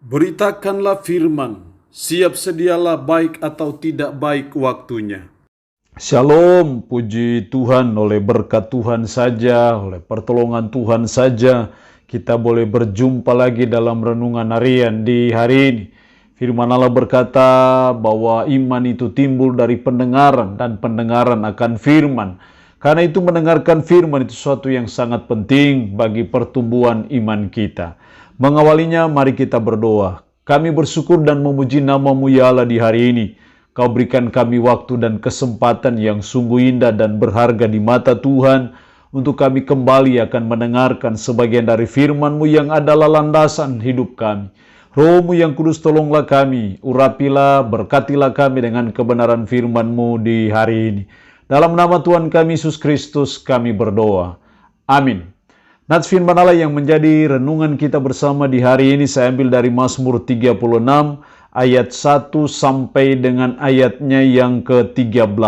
Beritakanlah firman, siap sedialah baik atau tidak baik waktunya. Shalom, puji Tuhan, oleh berkat Tuhan saja, oleh pertolongan Tuhan saja, kita boleh berjumpa lagi dalam renungan harian di hari ini. Firman Allah berkata bahwa iman itu timbul dari pendengaran dan pendengaran akan firman. Karena itu mendengarkan firman itu sesuatu yang sangat penting bagi pertumbuhan iman kita. Mengawalinya, mari kita berdoa. Kami bersyukur dan memuji nama-Mu ya Allah di hari ini. Kau berikan kami waktu dan kesempatan yang sungguh indah dan berharga di mata Tuhan untuk kami kembali akan mendengarkan sebagian dari firman-Mu yang adalah landasan hidup kami. Roh-Mu yang kudus, tolonglah kami, urapilah, berkatilah kami dengan kebenaran firman-Mu di hari ini. Dalam nama Tuhan kami Yesus Kristus kami berdoa. Amin. Nats firman Allah yang menjadi renungan kita bersama di hari ini saya ambil dari Mazmur 36 ayat 1 sampai dengan ayatnya yang ke-13.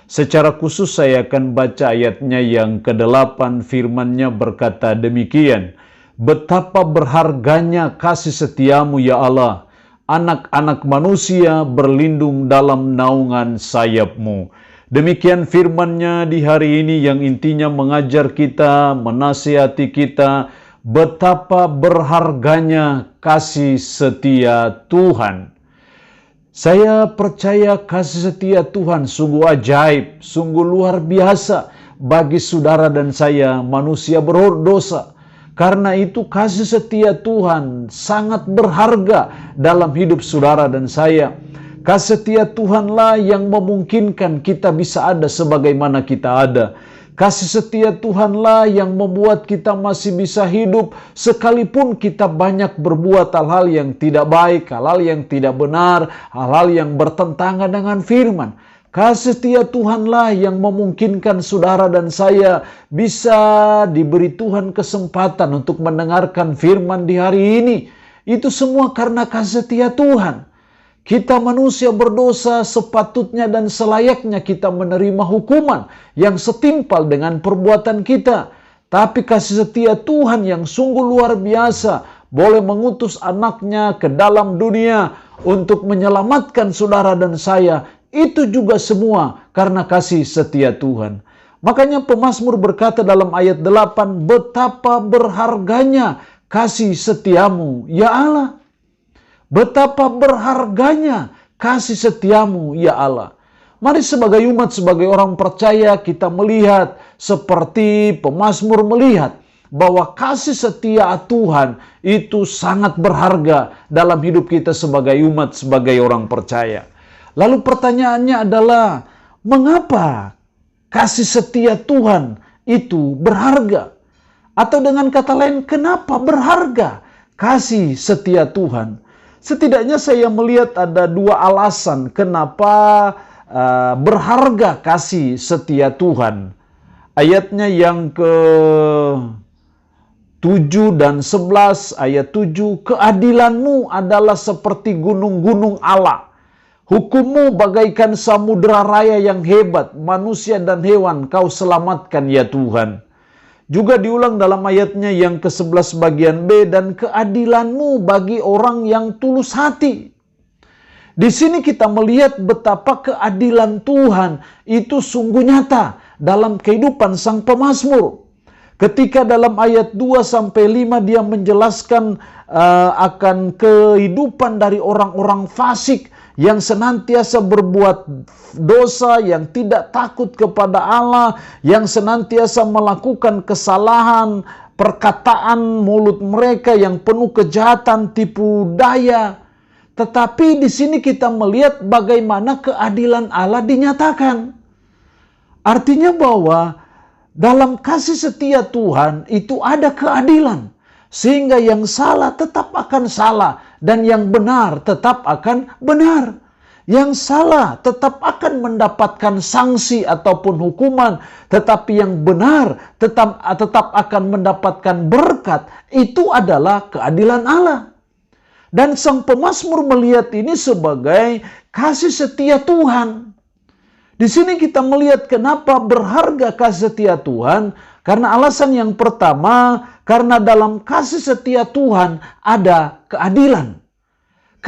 Secara khusus saya akan baca ayatnya yang ke-8, firman-Nya berkata demikian. Betapa berharganya kasih setiamu ya Allah, anak-anak manusia berlindung dalam naungan sayap-Mu. Demikian firman-Nya di hari ini yang intinya mengajar kita, menasihati kita, betapa berharganya kasih setia Tuhan. Saya percaya kasih setia Tuhan sungguh ajaib, sungguh luar biasa bagi saudara dan saya manusia berdosa. Karena itu kasih setia Tuhan sangat berharga dalam hidup saudara dan saya. Kasih setia Tuhanlah yang memungkinkan kita bisa ada sebagaimana kita ada. Kasih setia Tuhanlah yang membuat kita masih bisa hidup sekalipun kita banyak berbuat hal-hal yang tidak baik, hal-hal yang tidak benar, hal-hal yang bertentangan dengan firman. Kasih setia Tuhanlah yang memungkinkan saudara dan saya bisa diberi Tuhan kesempatan untuk mendengarkan firman di hari ini. Itu semua karena kasih setia Tuhan. Kita manusia berdosa sepatutnya dan selayaknya kita menerima hukuman yang setimpal dengan perbuatan kita. Tapi kasih setia Tuhan yang sungguh luar biasa boleh mengutus anaknya ke dalam dunia untuk menyelamatkan saudara dan saya. Itu juga semua karena kasih setia Tuhan. Makanya pemazmur berkata dalam ayat 8, betapa berharganya kasih setiamu ya Allah. Betapa berharganya kasih setiamu ya Allah. Mari sebagai umat, sebagai orang percaya kita melihat seperti pemazmur melihat bahwa kasih setia Tuhan itu sangat berharga dalam hidup kita sebagai umat, sebagai orang percaya. Lalu pertanyaannya adalah, mengapa kasih setia Tuhan itu berharga? Atau dengan kata lain, kenapa berharga kasih setia Tuhan? Setidaknya saya melihat ada dua alasan kenapa berharga kasih setia Tuhan. Ayatnya yang ke-7 dan 11, ayat 7, keadilan-Mu adalah seperti gunung-gunung Allah. Hukum-Mu bagaikan samudera raya yang hebat, manusia dan hewan Kau selamatkan ya Tuhan. Juga diulang dalam ayatnya yang ke-11 bagian B, dan keadilan-Mu bagi orang yang tulus hati. Di sini kita melihat betapa keadilan Tuhan itu sungguh nyata dalam kehidupan sang pemazmur. Ketika dalam ayat 2-5 dia menjelaskan akan kehidupan dari orang-orang fasik yang senantiasa berbuat dosa, yang tidak takut kepada Allah, yang senantiasa melakukan kesalahan, perkataan mulut mereka yang penuh kejahatan, tipu daya. Tetapi di sini kita melihat bagaimana keadilan Allah dinyatakan. Artinya bahwa dalam kasih setia Tuhan itu ada keadilan. Sehingga yang salah tetap akan salah dan yang benar tetap akan benar. Yang salah tetap akan mendapatkan sanksi ataupun hukuman, tetapi yang benar tetap akan mendapatkan berkat. Itu adalah keadilan Allah. Dan sang pemazmur melihat ini sebagai kasih setia Tuhan. Di sini kita melihat kenapa berharga kasih setia Tuhan, karena alasan yang pertama, karena dalam kasih setia Tuhan ada keadilan.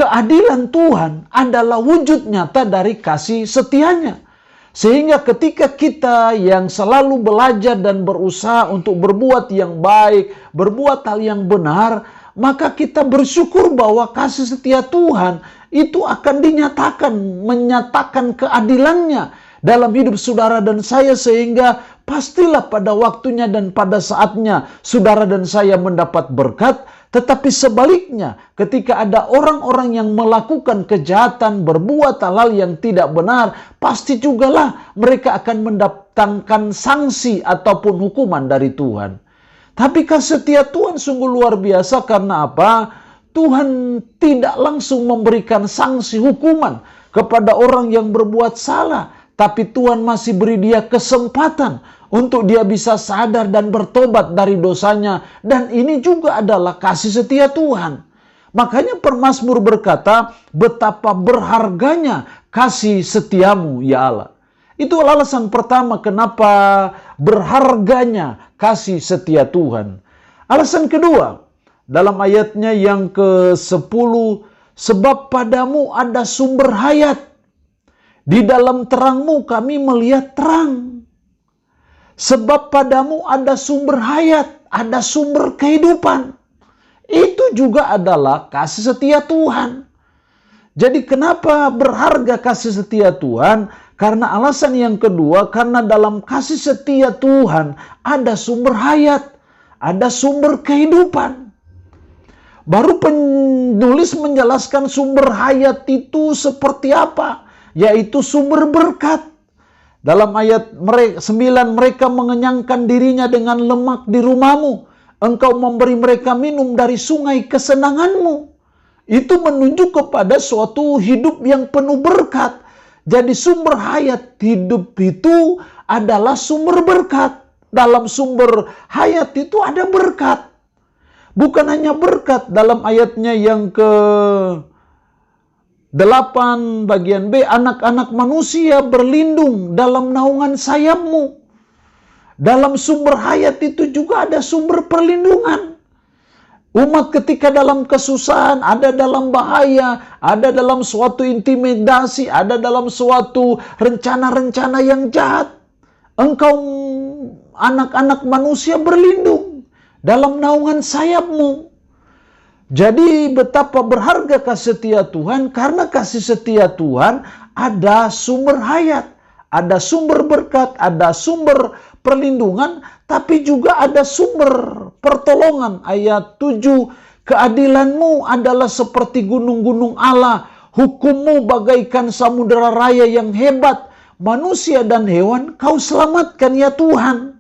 keadilan Tuhan adalah wujud nyata dari kasih setianya. Sehingga ketika kita yang selalu belajar dan berusaha untuk berbuat yang baik, berbuat hal yang benar, maka kita bersyukur bahwa kasih setia Tuhan itu akan dinyatakan, menyatakan keadilannya dalam hidup saudara dan saya, sehingga pastilah pada waktunya dan pada saatnya saudara dan saya mendapat berkat. Tetapi sebaliknya, ketika ada orang-orang yang melakukan kejahatan, berbuat hal-hal yang tidak benar, pasti jugalah mereka akan mendatangkan sanksi ataupun hukuman dari Tuhan. Tapi kasih setia Tuhan sungguh luar biasa. Karena apa? Tuhan tidak langsung memberikan sanksi hukuman kepada orang yang berbuat salah, tapi Tuhan masih beri dia kesempatan untuk dia bisa sadar dan bertobat dari dosanya. Dan ini juga adalah kasih setia Tuhan. Makanya pemazmur berkata, betapa berharganya kasih setiamu ya Allah. Itu alasan pertama kenapa berharganya kasih setia Tuhan. Alasan kedua, dalam ayatnya yang ke-10, sebab padamu ada sumber hayat. Di dalam terangmu kami melihat terang. Sebab padamu ada sumber hayat, ada sumber kehidupan. Itu juga adalah kasih setia Tuhan. Jadi kenapa berharga kasih setia Tuhan? Karena alasan yang kedua, karena dalam kasih setia Tuhan ada sumber hayat, ada sumber kehidupan. Baru penulis menjelaskan sumber hayat itu seperti apa, yaitu sumber berkat. Dalam ayat 9, mereka mengenyangkan dirinya dengan lemak di rumahmu. Engkau memberi mereka minum dari sungai kesenanganmu. Itu menunjuk kepada suatu hidup yang penuh berkat. Jadi sumber hayat hidup itu adalah sumber berkat. Dalam sumber hayat itu ada berkat. Bukan hanya berkat, dalam ayatnya yang ke-8 bagian B, anak-anak manusia berlindung dalam naungan sayapmu. Dalam sumber hayat itu juga ada sumber perlindungan. Umat ketika dalam kesusahan, ada dalam bahaya, ada dalam suatu intimidasi, ada dalam suatu rencana-rencana yang jahat, engkau anak-anak manusia berlindung dalam naungan sayapmu. Jadi betapa berharga kasih setia Tuhan, karena kasih setia Tuhan ada sumber hayat, ada sumber berkat, ada sumber perlindungan, tapi juga ada sumber pertolongan. Ayat 7, keadilanmu adalah seperti gunung-gunung Allah, hukummu bagaikan samudera raya yang hebat, manusia dan hewan kau selamatkan ya Tuhan.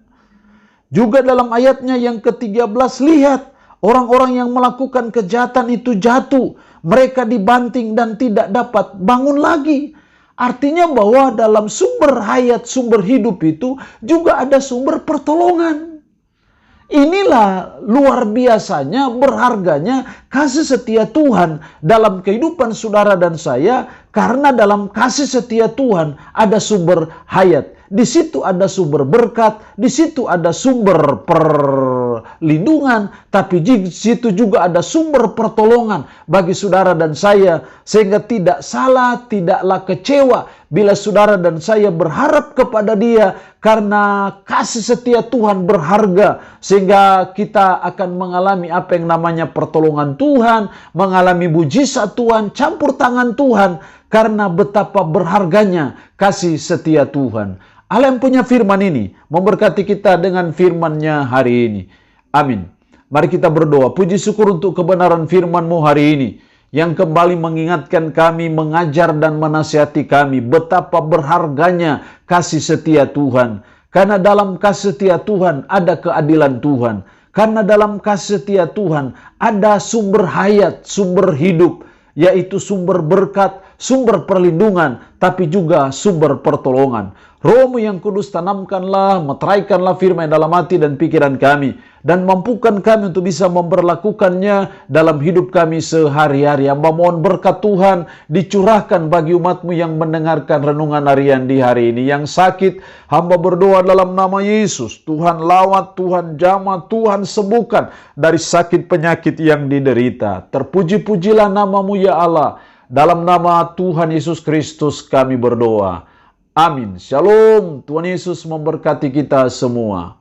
Juga dalam ayatnya yang ke-13, lihat, orang-orang yang melakukan kejahatan itu jatuh, mereka dibanting dan tidak dapat bangun lagi. Artinya bahwa dalam sumber hayat, sumber hidup itu juga ada sumber pertolongan. Inilah luar biasanya, berharganya kasih setia Tuhan dalam kehidupan saudara dan saya, karena dalam kasih setia Tuhan ada sumber hayat. Di situ ada sumber berkat, di situ ada sumber perlindungan, tapi di situ juga ada sumber pertolongan bagi saudara dan saya, sehingga tidak salah, tidaklah kecewa bila saudara dan saya berharap kepada Dia, karena kasih setia Tuhan berharga, sehingga kita akan mengalami apa yang namanya pertolongan Tuhan, mengalami mujizat Tuhan, campur tangan Tuhan, karena betapa berharganya kasih setia Tuhan. Allah yang punya firman ini memberkati kita dengan firman-Nya hari ini. Amin. Mari kita berdoa. Puji syukur untuk kebenaran firman-Mu hari ini, yang kembali mengingatkan kami, mengajar dan menasihati kami betapa berharganya kasih setia Tuhan. Karena dalam kasih setia Tuhan ada keadilan Tuhan. Karena dalam kasih setia Tuhan ada sumber hayat, sumber hidup, yaitu sumber berkat, sumber perlindungan, tapi juga sumber pertolongan. Roh-Mu yang kudus, tanamkanlah, meteraikanlah firman dalam hati dan pikiran kami, dan mampukan kami untuk bisa memperlakukannya dalam hidup kami sehari-hari. Hamba mohon berkat Tuhan dicurahkan bagi umat-Mu yang mendengarkan renungan harian di hari ini. Yang sakit, hamba berdoa dalam nama Yesus, Tuhan lawat, Tuhan jamah, Tuhan sembuhkan dari sakit penyakit yang diderita. Terpuji-pujilah nama-Mu ya Allah. Dalam nama Tuhan Yesus Kristus kami berdoa. Amin. Shalom. Tuhan Yesus memberkati kita semua.